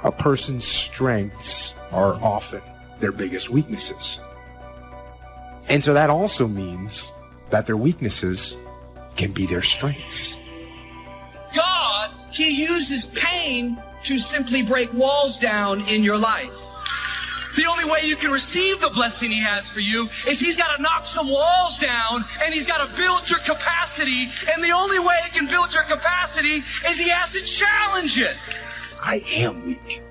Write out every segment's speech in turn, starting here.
A person's strengths are often their biggest weaknesses. And so that also means that their weaknesses can be their strengths. God, He uses pain to simply break walls down in your life. The only way you can receive the blessing He has for you is He's got to knock some walls down, and He's got to build your capacity. And the only way He can build your capacity is He has to challenge it. I am weak,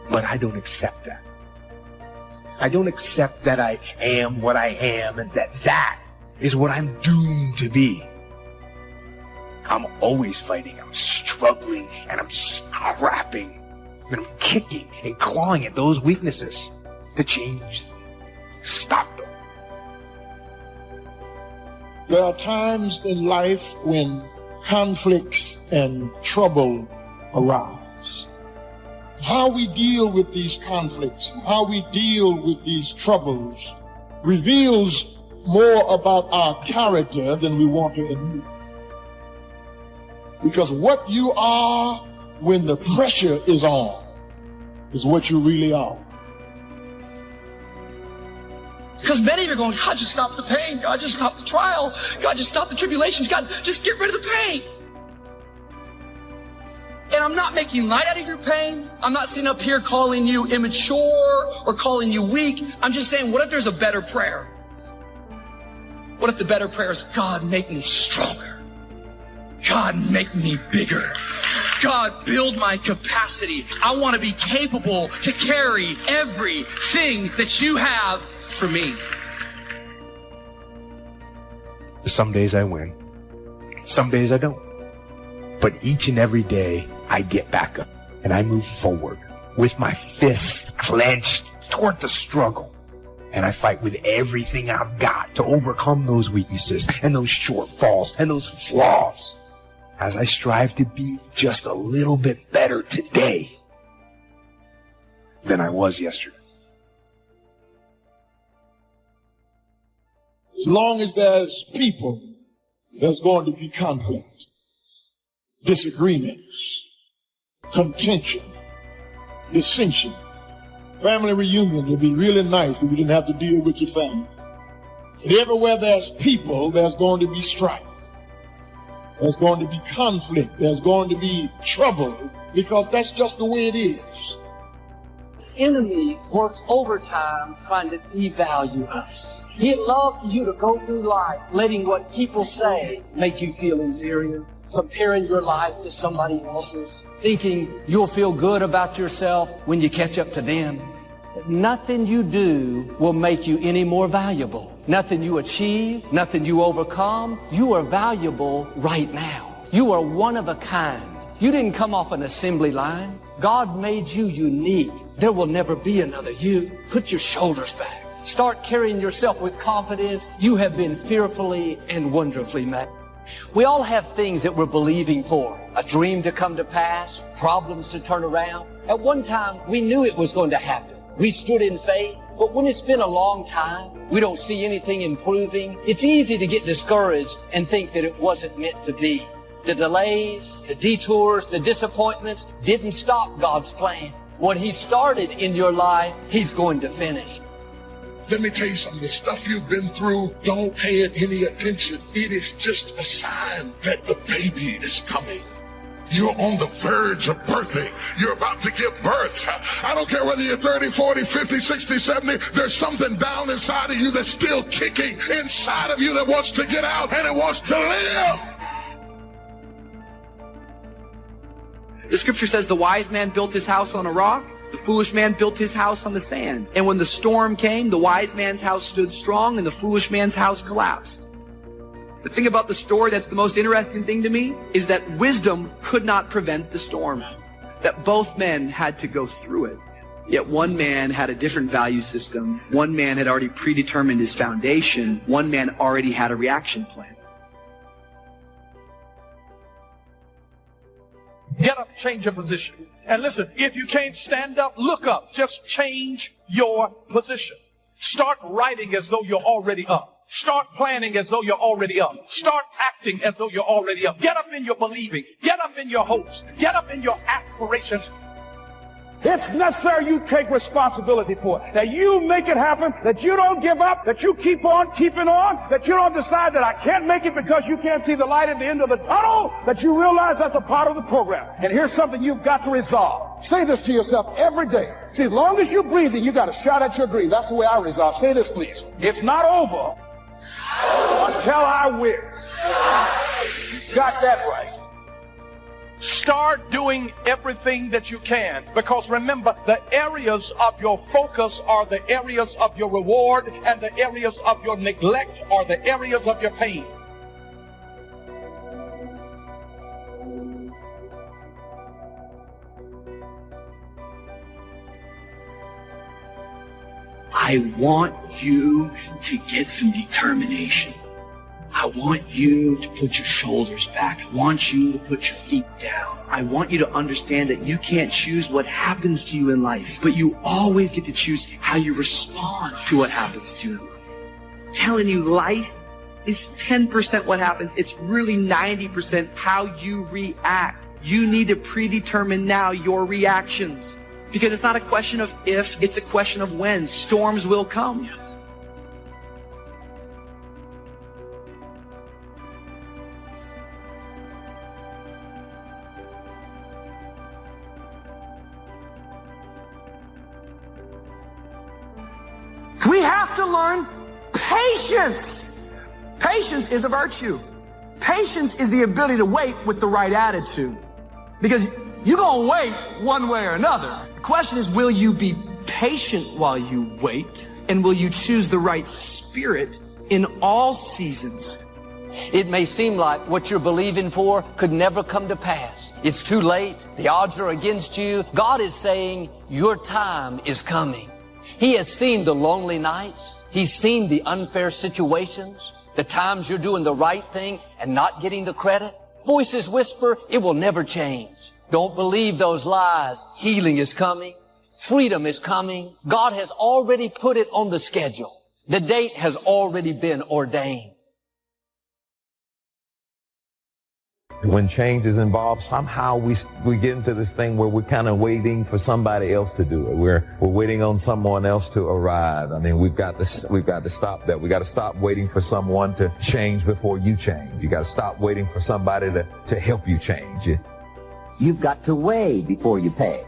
but I don't accept that. I don't accept that I am what I am and that is what I'm doomed to be. I'm always fighting, I'm struggling, and I'm scrapping, and I'm kicking and clawing at those weaknesses to change them, stop them. There are times in life when conflicts and trouble arise. How we deal with these conflicts, how we deal with these troubles reveals more about our character than we want to admit. Because what you are when the pressure is on is what you really are. Because many of you are going, God, just stop the pain. God, just stop the trial. God, just stop the tribulations. God, just get rid of the pain. And I'm not making light out of your pain. I'm not sitting up here calling you immature or calling you weak. I'm just saying, what if there's a better prayer? What if the better prayer is, God, make me stronger. God, make me bigger. God, build my capacity. I want to be capable to carry everything that you have for me. Some days I win. Some days I don't. But each and every day I get back up and I move forward with my fist clenched toward the struggle. And I fight with everything I've got to overcome those weaknesses and those shortfalls and those flaws as I strive to be just a little bit better today than I was yesterday. As long as there's people, there's going to be conflict, disagreements, contention, dissension. Family reunion would be really nice if you didn't have to deal with your family. But everywhere there's people, there's going to be strife. There's going to be conflict. There's going to be trouble because that's just the way it is. The enemy works overtime trying to devalue us. He'd love for you to go through life letting what people say make you feel inferior, comparing your life to somebody else's, thinking you'll feel good about yourself when you catch up to them. But nothing you do will make you any more valuable. Nothing you achieve, nothing you overcome. You are valuable right now. You are one of a kind. You didn't come off an assembly line. God made you unique. There will never be another you. Put your shoulders back. Start carrying yourself with confidence. You have been fearfully and wonderfully made. We all have things that we're believing for. A dream to come to pass, problems to turn around. At one time, we knew it was going to happen. We stood in faith, but when it's been a long time, we don't see anything improving. It's easy to get discouraged and think that it wasn't meant to be. The delays, the detours, the disappointments didn't stop God's plan. What He started in your life, He's going to finish. Let me tell you something. The stuff you've been through, don't pay it any attention. It is just a sign that the baby is coming. You're on the verge of birthing. You're about to give birth. I don't care whether you're 30, 40, 50, 60, 70. There's something down inside of you that's still kicking inside of you that wants to get out and it wants to live. The scripture says the wise man built his house on a rock. The foolish man built his house on the sand. And when the storm came, the wise man's house stood strong and the foolish man's house collapsed. The thing about the story that's the most interesting thing to me is that wisdom could not prevent the storm. That both men had to go through it. Yet one man had a different value system. One man had already predetermined his foundation. One man already had a reaction plan. Get up, change your position. And listen, if you can't stand up, look up. Just change your position. Start writing as though you're already up. Start planning as though you're already up. Start acting as though you're already up. Get up in your believing. Get up in your hopes. Get up in your aspirations. It's necessary you take responsibility for it, that you make it happen, that you don't give up, that you keep on keeping on, that you don't decide that I can't make it because you can't see the light at the end of the tunnel, that you realize that's a part of the program. And here's something you've got to resolve. Say this to yourself every day. See, as long as you're breathing, you got to shout at your dream. That's the way I resolve. Say this, please. It's not over until I win. You got that right. Start doing everything that you can, because remember, the areas of your focus are the areas of your reward, and the areas of your neglect are the areas of your pain. I want you to get some determination. I want you to put your shoulders back. I want you to put your feet down. I want you to understand that you can't choose what happens to you in life, but you always get to choose how you respond to what happens to you in life. I'm telling you, life is 10% what happens. It's really 90% how you react. You need to predetermine now your reactions, because it's not a question of if, it's a question of when. Storms will come. We have to learn patience. Patience is a virtue. Patience is the ability to wait with the right attitude. Because you're going to wait one way or another. The question is, will you be patient while you wait? And will you choose the right spirit in all seasons? It may seem like what you're believing for could never come to pass. It's too late. The odds are against you. God is saying your time is coming. He has seen the lonely nights. He's seen the unfair situations, the times you're doing the right thing and not getting the credit. Voices whisper, it will never change. Don't believe those lies. Healing is coming. Freedom is coming. God has already put it on the schedule. The date has already been ordained. When change is involved, somehow we get into this thing where we're kind of waiting for somebody else to do it. We're waiting on someone else to arrive. I mean, we've got to stop that. We got to stop waiting for someone to change before you change. You got to stop waiting for somebody to help you change. You've got to weigh before you pay.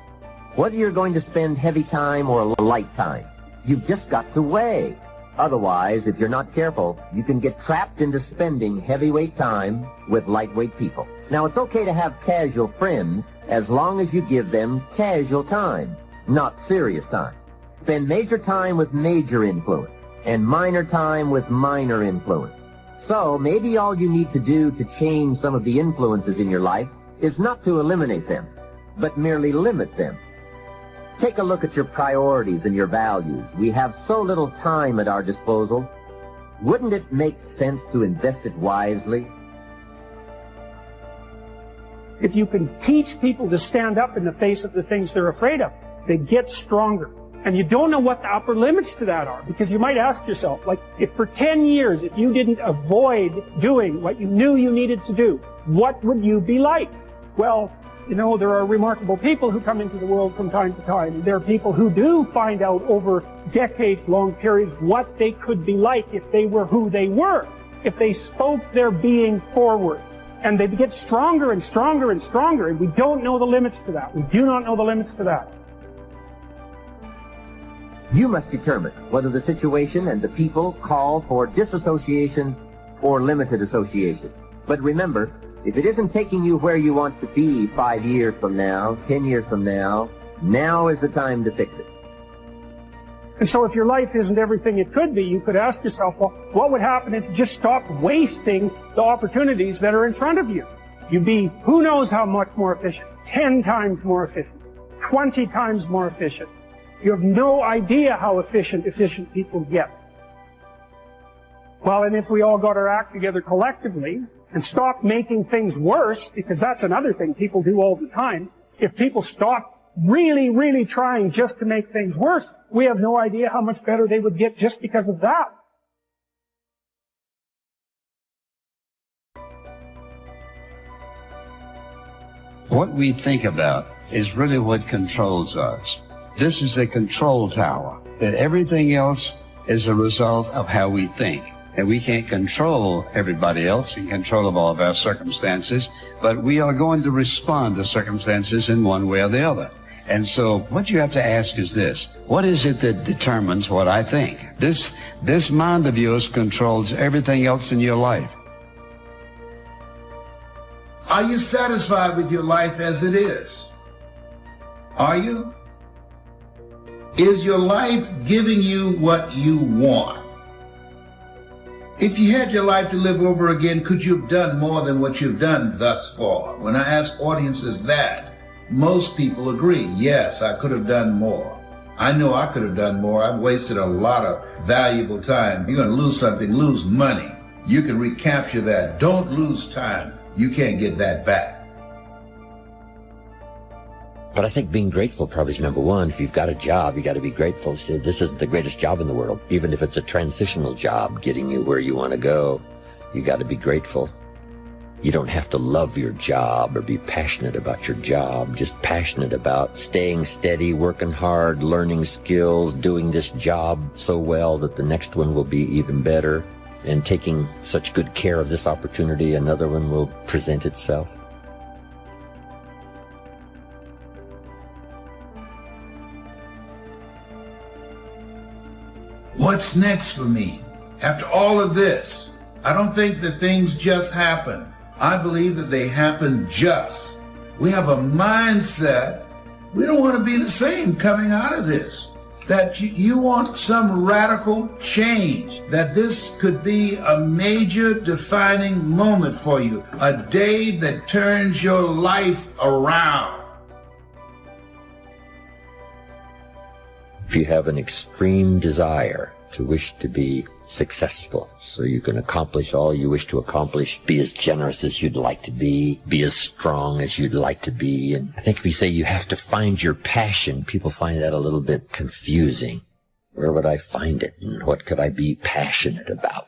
Whether you're going to spend heavy time or light time, you've just got to weigh. Otherwise, if you're not careful, you can get trapped into spending heavyweight time with lightweight people. Now, it's okay to have casual friends as long as you give them casual time, not serious time. Spend major time with major influence and minor time with minor influence. So maybe all you need to do to change some of the influences in your life is not to eliminate them, but merely limit them. Take a look at your priorities and your values. We have so little time at our disposal. Wouldn't it make sense to invest it wisely? If you can teach people to stand up in the face of the things they're afraid of, they get stronger. And you don't know what the upper limits to that are, because you might ask yourself, like, if for 10 years, if you didn't avoid doing what you knew you needed to do, what would you be like? Well, you know, there are remarkable people who come into the world from time to time. There are people who do find out over decades-long periods what they could be like if they were who they were, if they spoke their being forward. And they get stronger and stronger and stronger, and we don't know the limits to that. We do not know the limits to that. You must determine whether the situation and the people call for disassociation or limited association. But remember, if it isn't taking you where you want to be 5 years from now, 10 years from now, now is the time to fix it. And so if your life isn't everything it could be, you could ask yourself, well, what would happen if you just stopped wasting the opportunities that are in front of you? You'd be who knows how much more efficient, 10 times more efficient, 20 times more efficient. You have no idea how efficient people get. Well, and if we all got our act together collectively and stopped making things worse, because that's another thing people do all the time, if people stop really, really trying just to make things worse, we have no idea how much better they would get just because of that. What we think about is really what controls us. This is a control tower, that everything else is a result of how we think. And we can't control everybody else and control all of our circumstances, but we are going to respond to circumstances in one way or the other. And so what you have to ask is this: what is it that determines what I think? This mind of yours controls everything else in your life. Are you satisfied with your life as it is? Are you? Is your life giving you what you want? If you had your life to live over again, could you have done more than what you've done thus far? When I ask audiences that, most people agree, yes, I could have done more. I know I could have done more. I've wasted a lot of valuable time. You're going to lose something, lose money. You can recapture that. Don't lose time. You can't get that back. But I think being grateful probably is number one. If you've got a job, you got to be grateful. So this isn't the greatest job in the world. Even if it's a transitional job getting you where you want to go, you got to be grateful. You don't have to love your job or be passionate about your job. Just passionate about staying steady, working hard, learning skills, doing this job so well that the next one will be even better, and taking such good care of this opportunity, another one will present itself. What's next for me? After all of this, I don't think that things just happen. I believe that they happen just. We have a mindset. We don't want to be the same coming out of this. That you want some radical change. That this could be a major defining moment for you. A day that turns your life around. If you have an extreme desire to wish to be successful, so you can accomplish all you wish to accomplish, be as generous as you'd like to be as strong as you'd like to be. And I think if you say you have to find your passion, people find that a little bit confusing. Where would I find it? And what could I be passionate about?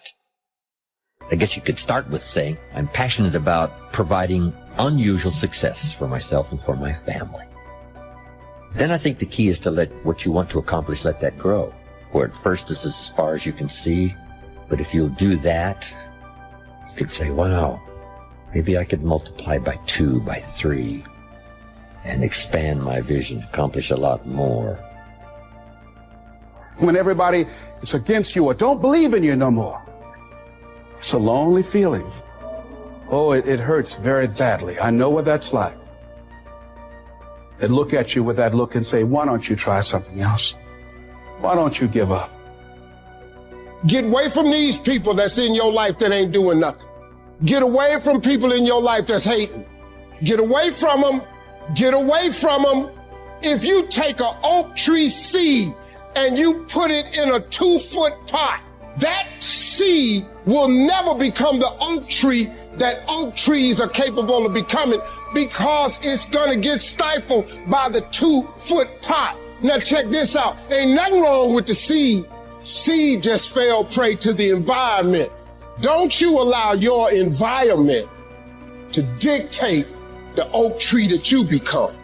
I guess you could start with saying, I'm passionate about providing unusual success for myself and for my family. Then I think the key is to let what you want to accomplish, let that grow. Where at first this is as far as you can see, but if you'll do that, you could say, wow, maybe I could multiply by 2, by 3, and expand my vision, accomplish a lot more. When everybody is against you or don't believe in you no more, it's a lonely feeling. Oh, it hurts very badly. I know what that's like. They look at you with that look and say, why don't you try something else? Why don't you give up? Get away from these people that's in your life that ain't doing nothing. Get away from people in your life that's hating. Get away from them. Get away from them. If you take an oak tree seed and you put it in a 2-foot pot, that seed will never become the oak tree that oak trees are capable of becoming, because it's going to get stifled by the 2-foot pot. Now check this out. Ain't nothing wrong with the seed. Seed just fell prey to the environment. Don't you allow your environment to dictate the oak tree that you become.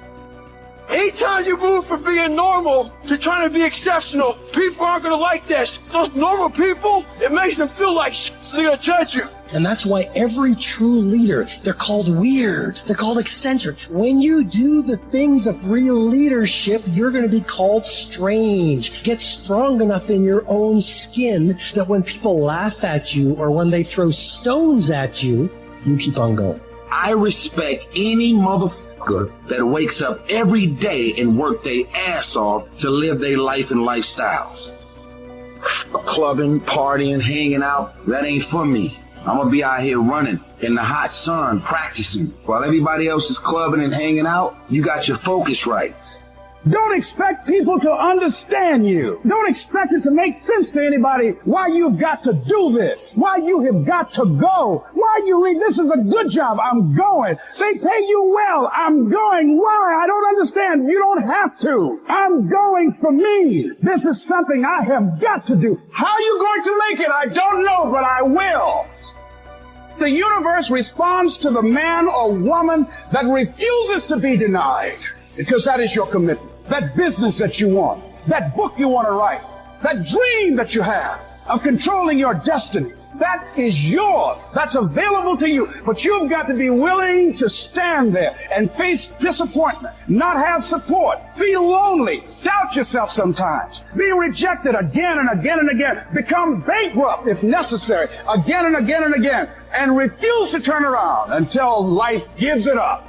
Anytime you move from being normal to trying to be exceptional, people aren't going to like that. Those normal people, it makes them feel like they're going to judge you. And that's why every true leader, they're called weird. They're called eccentric. When you do the things of real leadership, you're going to be called strange. Get strong enough in your own skin that when people laugh at you or when they throw stones at you, you keep on going. I respect any motherfucker that wakes up every day and work their ass off to live their life and lifestyles. Clubbing, partying, hanging out, that ain't for me. I'm gonna be out here running in the hot sun, practicing. While everybody else is clubbing and hanging out, you got your focus right. Don't expect people to understand you. Don't expect it to make sense to anybody why you've got to do this, why you have got to go, why you leave. This is a good job. I'm going. They pay you well. I'm going. Why? I don't understand. You don't have to. I'm going for me. This is something I have got to do. How are you going to make it? I don't know, but I will. The universe responds to the man or woman that refuses to be denied, because that is your commitment. That business that you want, that book you want to write, that dream that you have of controlling your destiny, that is yours. That's available to you. But you've got to be willing to stand there and face disappointment, not have support, feel lonely, doubt yourself sometimes, be rejected again and again and again, become bankrupt if necessary, again and again and again, and refuse to turn around until life gives it up.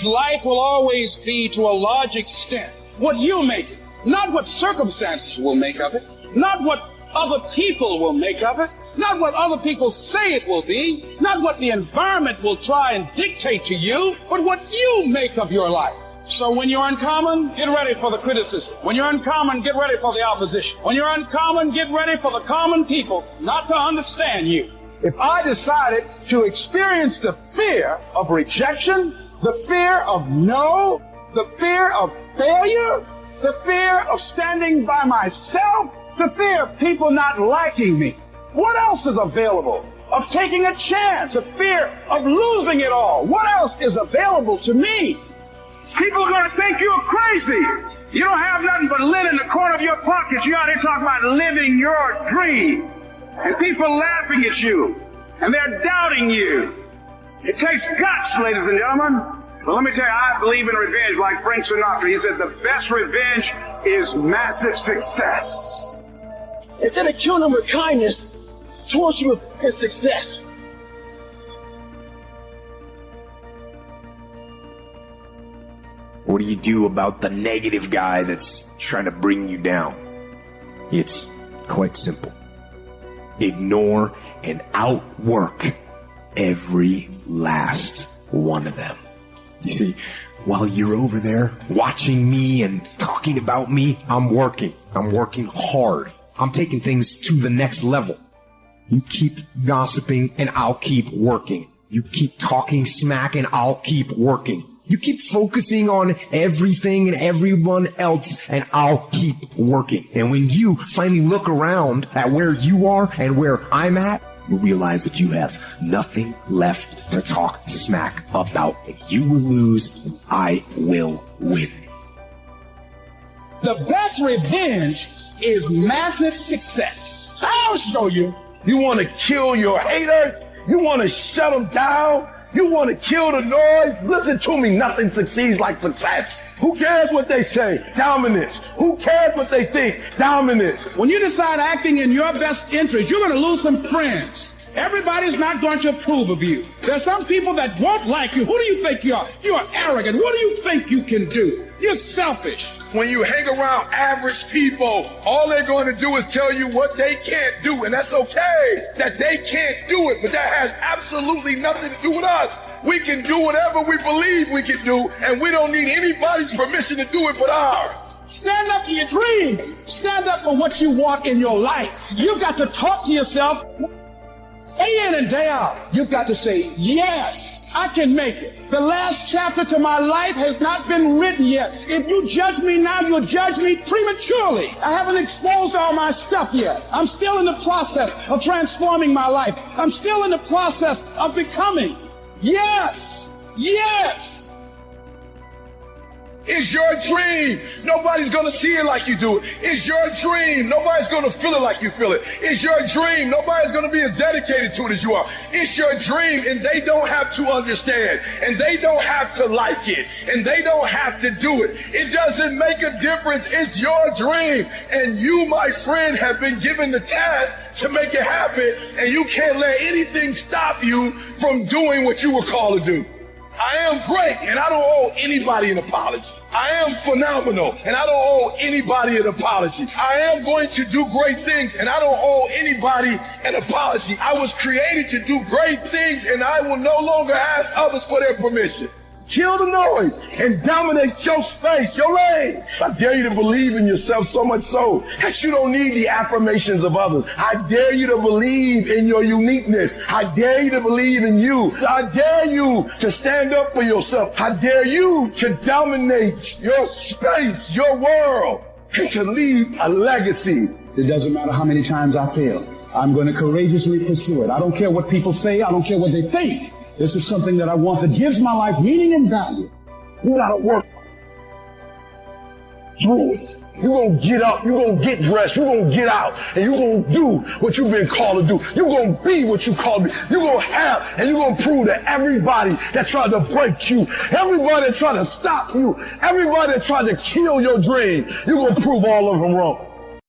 Life will always be, to a large extent, what you make it, not what circumstances will make of it, not what other people will make of it, not what other people say it will be, not what the environment will try and dictate to you, but what you make of your life. So when you're uncommon, get ready for the criticism. When you're uncommon, get ready for the opposition. When you're uncommon, get ready for the common people not to understand you. If I decided to experience the fear of rejection, the fear of no, the fear of failure, the fear of standing by myself, the fear of people not liking me, what else is available? Of taking a chance, a fear of losing it all. What else is available to me? People are going to think you're crazy. You don't have nothing but lint in the corner of your pocket. You're out here talking about living your dream. And people are laughing at you. And they're doubting you. It takes guts, ladies and gentlemen. Well, let me tell you, I believe in revenge like Frank Sinatra. He said the best revenge is massive success. Instead of killing them with kindness, torture you with success. What do you do about the negative guy that's trying to bring you down? It's quite simple. Ignore and outwork every last one of them. You see, while you're over there watching me and talking about me, I'm working. I'm working hard. I'm taking things to the next level. You keep gossiping and I'll keep working. You keep talking smack and I'll keep working. You keep focusing on everything and everyone else and I'll keep working. And when you finally look around at where you are and where I'm at, you'll realize that you have nothing left to talk smack about. And you will lose and I will win. The best revenge is massive success. I'll show you. You want to kill your haters? You want to shut them down? You want to kill the noise? Listen to me, nothing succeeds like success. Who cares what they say? Dominance. Who cares what they think? Dominance. When you decide acting in your best interest, you're going to lose some friends. Everybody's not going to approve of you. There's some people that won't like you. Who do you think you are? You're arrogant. What do you think you can do? You're selfish. When you hang around average people, all they're going to do is tell you what they can't do. And that's okay that they can't do it, but that has absolutely nothing to do with us. We can do whatever we believe we can do, and we don't need anybody's permission to do it but ours. Stand up for your dream. Stand up for what you want in your life. You've got to talk to yourself day in and day out. You've got to say, yes, I can make it. The last chapter to my life has not been written yet. If you judge me now, you'll judge me prematurely. I haven't exposed all my stuff yet. I'm still in the process of transforming my life. I'm still in the process of becoming. Yes, yes. It's your dream. Nobody's going to see it like you do it. It's your dream. Nobody's going to feel it like you feel it. It's your dream. Nobody's going to be as dedicated to it as you are. It's your dream, and they don't have to understand, and they don't have to like it, and they don't have to do it. It doesn't make a difference. It's your dream, and you, my friend, have been given the task to make it happen, and you can't let anything stop you from doing what you were called to do. I am great, and I don't owe anybody an apology. I am phenomenal, and I don't owe anybody an apology. I am going to do great things, and I don't owe anybody an apology. I was created to do great things, and I will no longer ask others for their permission. Kill the noise and dominate your space, your lane. I dare you to believe in yourself so much so that you don't need the affirmations of others. I dare you to believe in your uniqueness. I dare you to believe in you. I dare you to stand up for yourself. I dare you to dominate your space, your world, and to leave a legacy. It doesn't matter how many times I fail. I'm going to courageously pursue it. I don't care what people say. I don't care what they think. This is something that I want that gives my life meaning and value. You gotta work through it. You're going to get up, you're going to get dressed, you're going to get out, and you're going to do what you've been called to do. You're going to be what you called to be. You're going to have, and you're going to prove to everybody that tried to break you, everybody that tried to stop you, everybody that tried to kill your dream, you're going to prove all of them wrong.